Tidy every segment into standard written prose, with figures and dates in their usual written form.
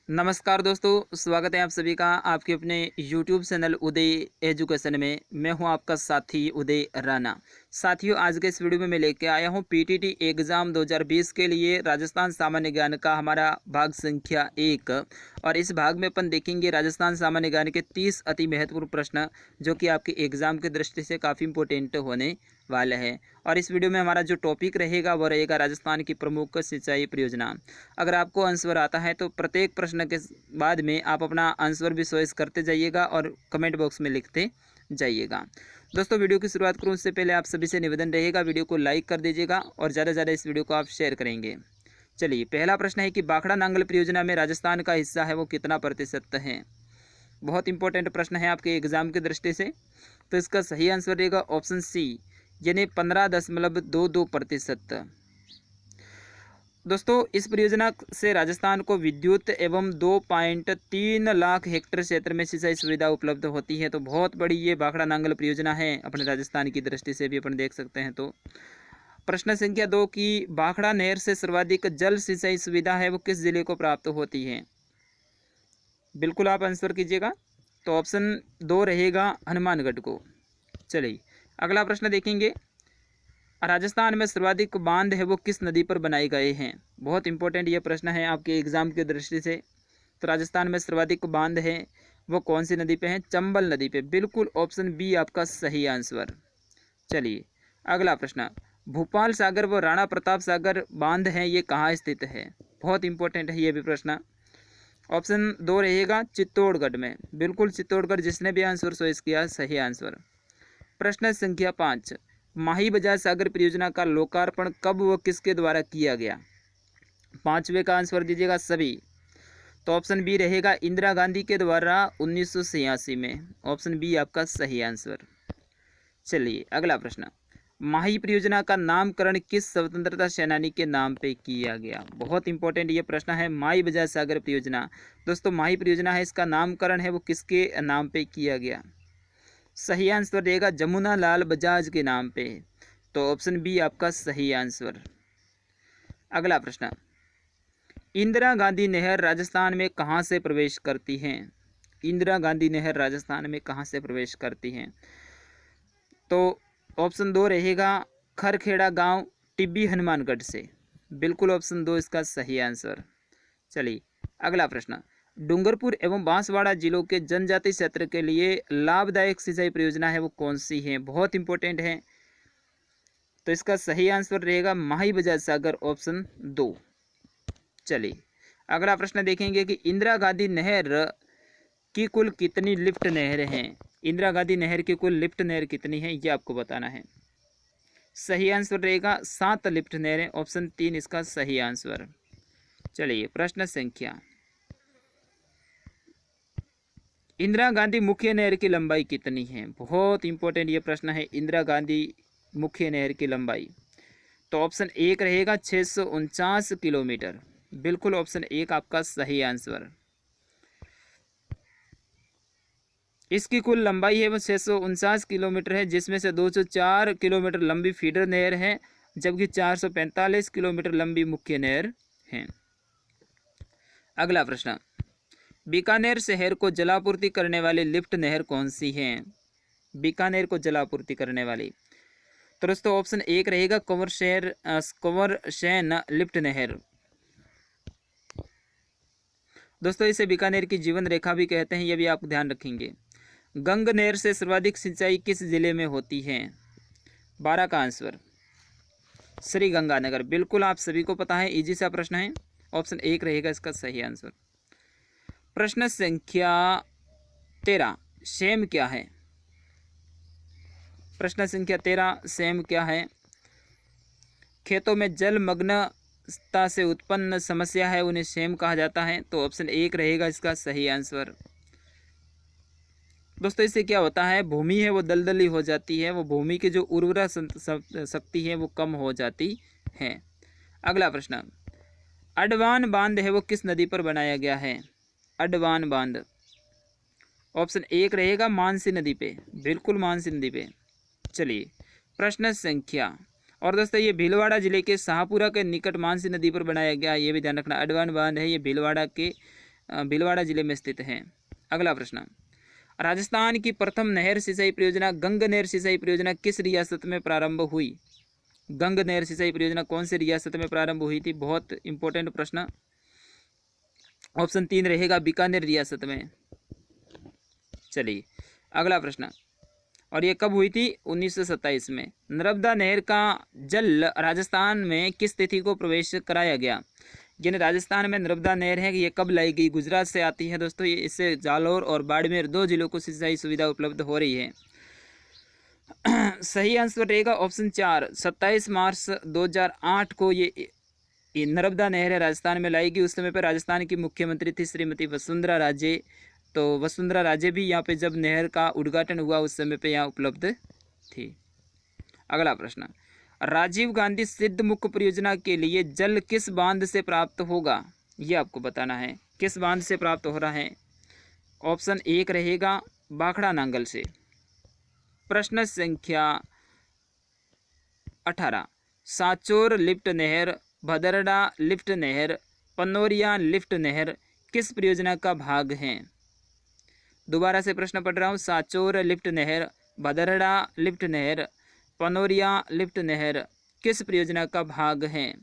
नमस्कार दोस्तों, स्वागत है आप सभी का आपके अपने YouTube चैनल उदय एजुकेशन में। मैं हूं आपका साथी उदय राणा। साथियों, आज के इस वीडियो में मैं लेके आया हूं पीटीटी एग्ज़ाम 2020 के लिए राजस्थान सामान्य ज्ञान का हमारा भाग संख्या 1। और इस भाग में अपन देखेंगे राजस्थान सामान्य ज्ञान के 30 अति महत्वपूर्ण प्रश्न जो कि आपके एग्ज़ाम की दृष्टि से काफ़ी इंपॉर्टेंट होने वाले हैं। और इस वीडियो में हमारा जो टॉपिक रहेगा वो रहेगा राजस्थान की प्रमुख सिंचाई परियोजना। अगर आपको आंसर आता है तो प्रत्येक प्रश्न के बाद में आप अपना आंसर भी चॉइस करते जाइएगा और कमेंट बॉक्स में लिखते जाइएगा। दोस्तों, वीडियो की शुरुआत करूं उससे पहले आप सभी से निवेदन रहेगा वीडियो को लाइक कर दीजिएगा और ज़्यादा से ज़्यादा इस वीडियो को आप शेयर करेंगे। चलिए, पहला प्रश्न है कि भाखड़ा नांगल परियोजना में राजस्थान का हिस्सा है वो कितना प्रतिशत है। बहुत इंपॉर्टेंट प्रश्न है आपके एग्जाम की दृष्टि से। तो इसका सही आंसर रहेगा ऑप्शन सी, यानी 15.22%। दोस्तों, इस परियोजना से राजस्थान को विद्युत एवं 2.3 लाख हेक्टेयर क्षेत्र में सिंचाई सुविधा उपलब्ध होती है। तो बहुत बड़ी ये भाखड़ा नांगल परियोजना है अपने राजस्थान की दृष्टि से भी अपन देख सकते हैं। तो प्रश्न संख्या 2 की भाखड़ा नहर से सर्वाधिक जल सिंचाई सुविधा है वो किस जिले को प्राप्त होती है। बिल्कुल आप आंसर कीजिएगा। तो ऑप्शन 2 रहेगा हनुमानगढ़ को। चलिए, अगला प्रश्न देखेंगे। राजस्थान में सर्वाधिक बांध है वो किस नदी पर बनाए गए हैं। बहुत इंपॉर्टेंट ये प्रश्न है आपके एग्जाम की दृष्टि से। तो राजस्थान में सर्वाधिक बांध है वो कौन सी नदी पे है। चंबल नदी पे। बिल्कुल ऑप्शन बी आपका सही आंसर। चलिए, अगला प्रश्न। भोपाल सागर व राणा प्रताप सागर बांध है ये कहाँ स्थित है। बहुत इंपॉर्टेंट है ये भी प्रश्न। ऑप्शन 2 रहेगा चित्तौड़गढ़ में। बिल्कुल चित्तौड़गढ़, जिसने भी आंसर चॉइस किया सही आंसर। प्रश्न संख्या 5, माही बजाज सागर परियोजना का लोकार्पण कब व किसके द्वारा किया गया। पांचवे का आंसर दीजिएगा सभी। तो ऑप्शन बी रहेगा इंदिरा गांधी के द्वारा 1986 में। ऑप्शन बी आपका सही आंसर। चलिए, अगला प्रश्न। माही परियोजना का नामकरण किस स्वतंत्रता सेनानी के नाम पे किया गया। बहुत इंपॉर्टेंट ये प्रश्न है। माही बजाज सागर परियोजना, दोस्तों माही परियोजना है, इसका नामकरण है वो किसके नाम पे किया गया। सही आंसर रहेगा जमुना लाल बजाज के नाम पे। तो ऑप्शन बी आपका सही आंसर। अगला प्रश्न। इंदिरा गांधी नहर राजस्थान में कहां से प्रवेश करती है। इंदिरा गांधी नहर राजस्थान में कहां से प्रवेश करती है। तो ऑप्शन 2 रहेगा खरखेड़ा गांव टिब्बी हनुमानगढ़ से। बिल्कुल ऑप्शन 2 इसका सही आंसर। चलिए, अगला प्रश्न। डूंगरपुर एवं बांसवाड़ा जिलों के जनजातीय क्षेत्र के लिए लाभदायक सिंचाई परियोजना है वो कौन सी है। बहुत इंपॉर्टेंट है। तो इसका सही आंसर रहेगा माही बजाज सागर, ऑप्शन 2। चलिए, अगला प्रश्न देखेंगे कि इंदिरा गांधी नहर की कुल कितनी लिफ्ट नहर हैं। इंदिरा गांधी नहर की कुल लिफ्ट नहर कितनी है ये आपको बताना है। सही आंसर रहेगा 7 लिफ्ट नहरें। ऑप्शन 3 इसका सही आंसर। चलिए, प्रश्न संख्या। इंदिरा गांधी मुख्य नहर की लंबाई कितनी है। बहुत इंपॉर्टेंट ये प्रश्न है। इंदिरा गांधी मुख्य नहर की लंबाई, तो ऑप्शन 1 रहेगा 649 किलोमीटर। बिल्कुल ऑप्शन 1 आपका सही आंसर। इसकी कुल लंबाई है वो 649 किलोमीटर है, जिसमें से 204 किलोमीटर लंबी फीडर नहर है, जबकि 445 किलोमीटर लंबी मुख्य नहर है। अगला प्रश्न। बीकानेर शहर को जलापूर्ति करने वाली लिफ्ट नहर कौन सी है। बीकानेर को जलापूर्ति करने वाली, तो दोस्तों ऑप्शन 1 रहेगा कंवरसेन लिफ्ट नहर। दोस्तों, इसे बीकानेर की जीवन रेखा भी कहते हैं, यह भी आप ध्यान रखेंगे। गंग नहर से सर्वाधिक सिंचाई किस जिले में होती है। 12 का आंसर श्री गंगानगर। बिल्कुल आप सभी को पता है, इजी सा प्रश्न है। ऑप्शन 1 रहेगा इसका सही आंसर। प्रश्न संख्या 13, सेम क्या है। प्रश्न संख्या 13, सेम क्या है। खेतों में जलमग्नता से उत्पन्न समस्या है उन्हें सेम कहा जाता है। तो ऑप्शन 1 रहेगा इसका सही आंसर। दोस्तों, इससे क्या होता है, भूमि है वो दलदली हो जाती है, वो भूमि की जो उर्वरा शक्ति है वो कम हो जाती है। अगला प्रश्न। अडवान बांध है वो किस नदी पर बनाया गया है। अडवान बांध, ऑप्शन 1 रहेगा मानसी नदी पे। बिल्कुल मानसी नदी पे। चलिए, प्रश्न संख्या, और दोस्तों ये भीलवाड़ा जिले के शाहपुरा के निकट मानसी नदी पर बनाया गया, ये भी ध्यान रखना। अडवान बांध है ये भीलवाड़ा के भीलवाड़ा जिले में स्थित है। अगला प्रश्न, राजस्थान की प्रथम नहर सिंचाई परियोजना गंग नहर सिंचाई परियोजना किस रियासत में प्रारंभ हुई? गंग नहर सिंचाई परियोजना कौन सी रियासत में प्रारंभ हुई थी? बहुत इंपॉर्टेंट प्रश्न। ऑप्शन 3 रहेगा बीकानेर रियासत में। चलिए अगला प्रश्न, और ये कब हुई थी? 1927 में। नर्मदा नहर का जल राजस्थान में किस तिथि को प्रवेश कराया गया? यानी राजस्थान में नर्मदा नहर है, ये कब लाई गई? गुजरात से आती है दोस्तों। ये इससे जालौर और बाड़मेर 2 जिलों को सिंचाई सुविधा उपलब्ध हो रही है। सही आंसर रहेगा ऑप्शन 4, 27 मार्च 2008 को ये नर्मदा नहर है राजस्थान में लाई गई। उस समय पर राजस्थान की मुख्यमंत्री थी श्रीमती वसुंधरा राजे। तो वसुंधरा राजे भी यहाँ पे जब नहर का उद्घाटन हुआ उस समय पे यहाँ उपलब्ध थी। अगला प्रश्न, राजीव गांधी सिद्धमुख परियोजना के लिए जल किस बांध से प्राप्त होगा? ये आपको बताना है किस बांध से प्राप्त हो रहा है। ऑप्शन 1 रहेगा भाखड़ा नांगल से। प्रश्न संख्या 18, सांचौर लिफ्ट नहर, भदरडा लिफ्ट नहर, पनोरिया लिफ्ट नहर किस परियोजना का भाग हैं? दोबारा से प्रश्न पढ़ रहा हूँ। सांचौर लिफ्ट नहर, भदरडा लिफ्ट नहर, पनोरिया लिफ्ट नहर किस परियोजना का भाग हैं?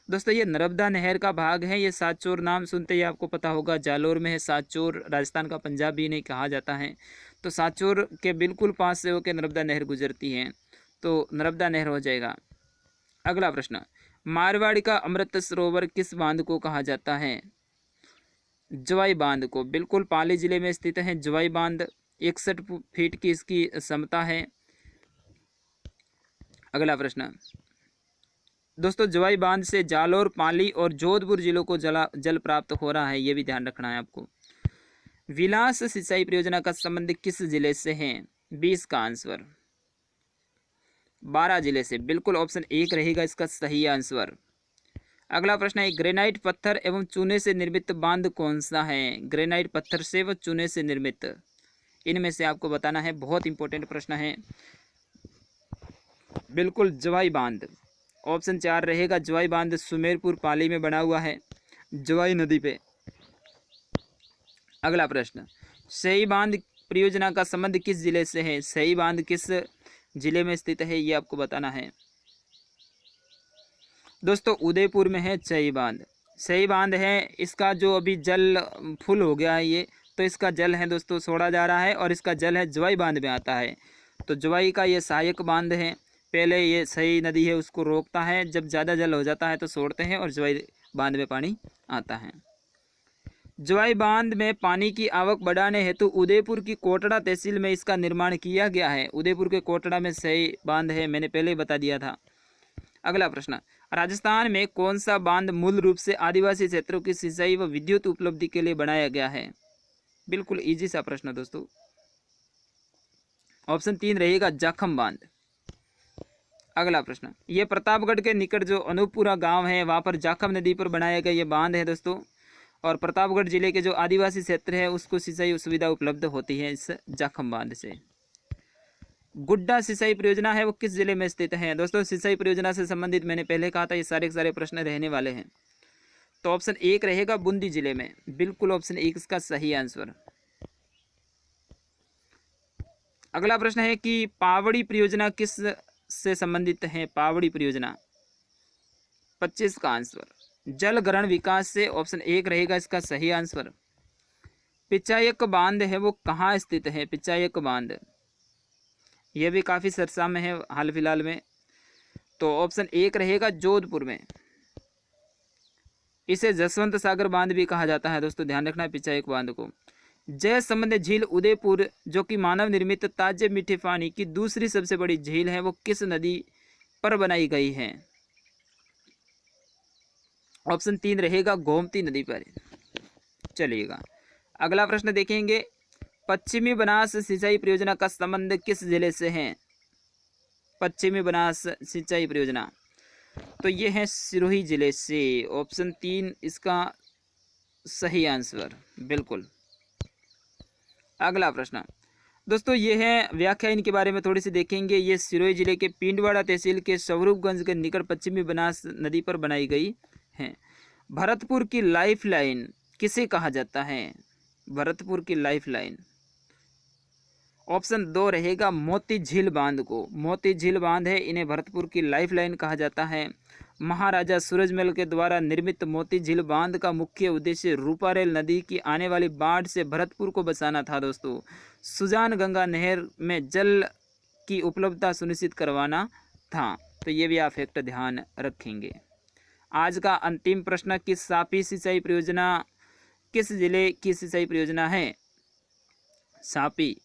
दोस्तों ये नर्मदा नहर का भाग है। ये सांचौर नाम सुनते ही आपको पता होगा जालौर में है सांचौर, राजस्थान का पंजाब भी नहीं कहा जाता है। तो सांचौर के बिल्कुल पास से होकर नर्मदा नहर गुजरती है, तो नर्मदा नहर हो जाएगा। अगला प्रश्न, मारवाड़ का अमृत सरोवर किस बांध को कहा जाता है? जवाई बांध को। बिल्कुल पाली जिले में स्थित है जवाई बांध। 61 फीट की इसकी क्षमता है। अगला प्रश्न, दोस्तों जवाई बांध से जालौर, पाली और जोधपुर जिलों को जल प्राप्त हो रहा है, ये भी ध्यान रखना है आपको। विलास सिंचाई परियोजना का संबंध किस जिले से है? 20 का आंसर 12 जिले से। बिल्कुल ऑप्शन 1 रहेगा इसका सही आंसर। अगला प्रश्न है, ग्रेनाइट पत्थर एवं चूने से निर्मित बांध कौन सा है? ग्रेनाइट पत्थर से व चूने से निर्मित, इनमें से आपको बताना है। बहुत इंपॉर्टेंट प्रश्न है। बिल्कुल जवाई बांध। ऑप्शन 4 रहेगा जवाई बांध। सुमेरपुर पाली में बना हुआ है जवाई नदी पे। अगला प्रश्न, सही बांध परियोजना का संबंध किस जिले से है? सही बांध किस जिले में स्थित है, ये आपको बताना है। दोस्तों उदयपुर में है सही बांध। सही बांध है, इसका जो अभी जल फुल हो गया है ये, तो इसका जल है दोस्तों छोड़ा जा रहा है और इसका जल है जवाई बांध में आता है। तो जवाई का ये सहायक बांध है। पहले ये सही नदी है उसको रोकता है, जब ज़्यादा जल हो जाता है तो छोड़ते हैं और जवाई बांध में पानी आता है। जवाई बांध में पानी की आवक बढ़ाने हेतु उदयपुर की कोटड़ा तहसील में इसका निर्माण किया गया है। उदयपुर के कोटड़ा में सही बांध है, मैंने पहले ही बता दिया था। अगला प्रश्न, राजस्थान में कौन सा बांध मूल रूप से आदिवासी क्षेत्रों की सिंचाई व विद्युत उपलब्धि के लिए बनाया गया है? बिल्कुल इजी सा प्रश्न दोस्तों। ऑप्शन 3 रहेगा जाखम बांध। अगला प्रश्न, ये प्रतापगढ़ के निकट जो अनूपपुरा गांव है वहां पर जाखम नदी पर बनाया गया ये बांध है दोस्तों। और प्रतापगढ़ जिले के जो आदिवासी क्षेत्र है उसको सिंचाई सुविधा उपलब्ध होती है इस जाखम बांध से। गुड्डा सिंचाई परियोजना है वो किस जिले में स्थित है? दोस्तों सिंचाई परियोजना से संबंधित मैंने पहले कहा था ये सारे के सारे प्रश्न रहने वाले हैं। तो ऑप्शन 1 रहेगा बूंदी जिले में। बिल्कुल ऑप्शन 1 इसका सही आंसर। अगला प्रश्न है कि पावड़ी परियोजना किस से संबंधित है? पावड़ी परियोजना 25 का आंसर जल ग्रहण विकास से। ऑप्शन 1 रहेगा इसका सही आंसर। पिचायक बांध है वो कहाँ स्थित है? पिचायक बांध यह भी काफ़ी चर्चा में है हाल फिलहाल में। तो ऑप्शन 1 रहेगा जोधपुर में। इसे जसवंत सागर बांध भी कहा जाता है दोस्तों, ध्यान रखना है पिचायक बांध को। जयसमंद झील उदयपुर जो कि मानव निर्मित ताजे मीठे पानी की दूसरी सबसे बड़ी झील है वो किस नदी पर बनाई गई है? ऑप्शन 3 रहेगा गोमती नदी पर। चलिएगा अगला प्रश्न देखेंगे, पश्चिमी बनास सिंचाई परियोजना का संबंध किस जिले से है? पश्चिमी बनास सिंचाई परियोजना तो ये है सिरोही जिले से। ऑप्शन 3 इसका सही आंसर। बिल्कुल। अगला प्रश्न दोस्तों ये है व्याख्या इनके बारे में थोड़ी सी देखेंगे। ये सिरोही जिले के पिंडवाड़ा तहसील के स्वरूपगंज के निकट पश्चिमी बनास नदी पर बनाई गई है। भरतपुर की लाइफ लाइन किसे कहा जाता है? भरतपुर की लाइफलाइन। ऑप्शन 2 रहेगा मोती झील बांध को। मोती झील बांध है, इन्हें भरतपुर की लाइफलाइन कहा जाता है। महाराजा सूरजमल के द्वारा निर्मित मोती झील बांध का मुख्य उद्देश्य रूपारेल नदी की आने वाली बाढ़ से भरतपुर को बचाना था दोस्तों। सुजान गंगा नहर में जल की उपलब्धता सुनिश्चित करवाना था। तो ये भी आप फैक्ट ध्यान रखेंगे। आज का अंतिम प्रश्न, किस सापी सिंचाई परियोजना किस जिले की सिंचाई परियोजना है? सापी।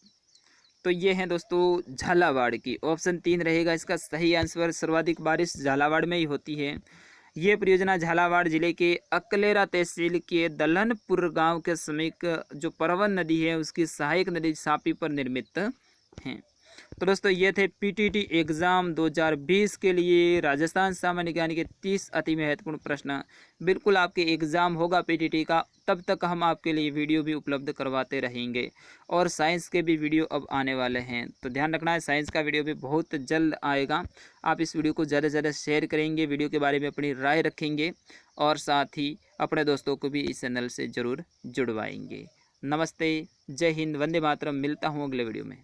तो ये है दोस्तों झालावाड़ की। ऑप्शन 3 रहेगा इसका सही आंसर। सर्वाधिक बारिश झालावाड़ में ही होती है। ये परियोजना झालावाड़ जिले के अकलेरा तहसील के दलहनपुर गांव के समीप जो परवन नदी है उसकी सहायक नदी सापी पर निर्मित है। तो दोस्तों ये थे पीटीटी एग्ज़ाम 2020 के लिए राजस्थान सामान्य ज्ञान के 30 अति महत्वपूर्ण प्रश्न। बिल्कुल आपके एग्ज़ाम होगा पीटीटी का, तब तक हम आपके लिए वीडियो भी उपलब्ध करवाते रहेंगे। और साइंस के भी वीडियो अब आने वाले हैं, तो ध्यान रखना है, साइंस का वीडियो भी बहुत जल्द आएगा। आप इस वीडियो को ज़्यादा से ज़्यादा शेयर करेंगे, वीडियो के बारे में अपनी राय रखेंगे और साथ ही अपने दोस्तों को भी इस चैनल से ज़रूर जुड़वाएंगे। नमस्ते, जय हिंद, वंदे मातरम। मिलता हूँ अगले वीडियो में।